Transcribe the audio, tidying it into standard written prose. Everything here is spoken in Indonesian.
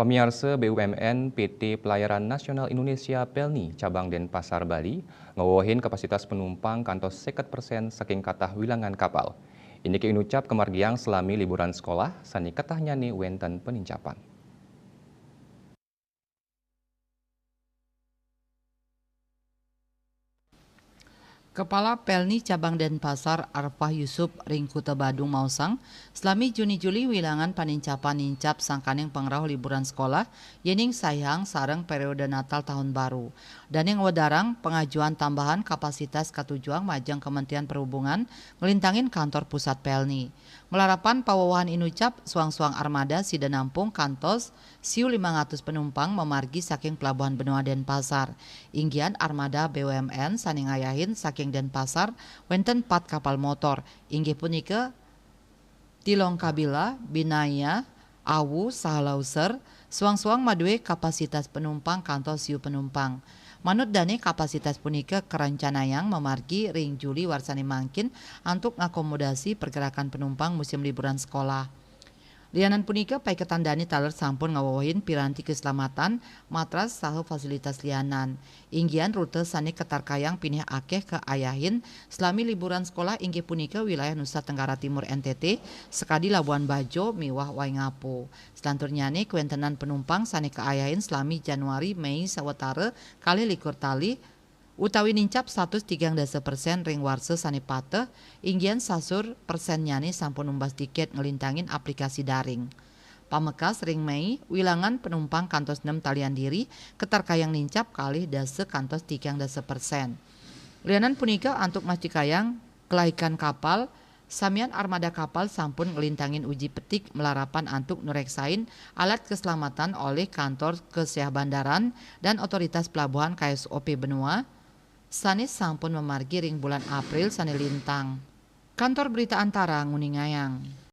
Pemirsa BUMN PT Pelayaran Nasional Indonesia Pelni Cabang Denpasar Bali ngawohin kapasitas penumpang kantos 50% saking katah wilangan kapal. Ini keinucap kemargiang selami liburan sekolah, sani katahnya nih wenten penincapan. Kepala Pelni Cabang Denpasar Arfah Yusuf ring Kuta Badung Mausang, selami Juni-Juli wilangan panincapan nincap sangkaning pengrauh liburan sekolah, yening sayang sareng periode Natal Tahun Baru. Dan yang wadarang pengajuan tambahan kapasitas katujuang majang Kementerian Perhubungan ngelintangin kantor pusat Pelni. Melarapan pawawahan inucap suang-suang armada Sida Nampung kantos siu 500 penumpang memargi saking Pelabuhan Benua Denpasar. Inggian armada BUMN saning ngayahin saking Denpasar wenten 4 kapal motor inggih punika Tilong Kabila, Binaya, Awu, Sahalauser, suang-suang madue kapasitas penumpang kantos siu penumpang. Manut dani kapasitas punika kerancanayang memargi ring Juli warsani mangkin untuk ngakomodasi pergerakan penumpang musim liburan sekolah. Lianan punika paiketan dani taler sampun ngawawahin piranti keselamatan, matras saha fasilitas lianan. Inggian rute sani ketarkayang pinih akeh ke ayahin selami liburan sekolah inggih punika wilayah Nusa Tenggara Timur NTT, sekadi Labuan Bajo, miwah Waingapu. Selanturnya nih kuentenan penumpang sani ke ayahin selami Januari Mei sawetara kali likur tali utawi nincap 130% ring warse sanipate inggian sasur persen nyani sampun umbas tiket ngelintangin aplikasi daring. Pamekas ring Mei wilangan penumpang kantos 6 talian diri ketarkayang nincap kalih dase kantos 30%. Lianan punika antuk mastikayang kelaikan kapal samian armada kapal sampun ngelintangin uji petik melarapan antuk nureksain alat keselamatan oleh kantor kesehbandaran dan otoritas pelabuhan KSOP Benua. Sanis sampun memargi ring bulan April sani lintang. Kantor Berita Antara Nguningayang.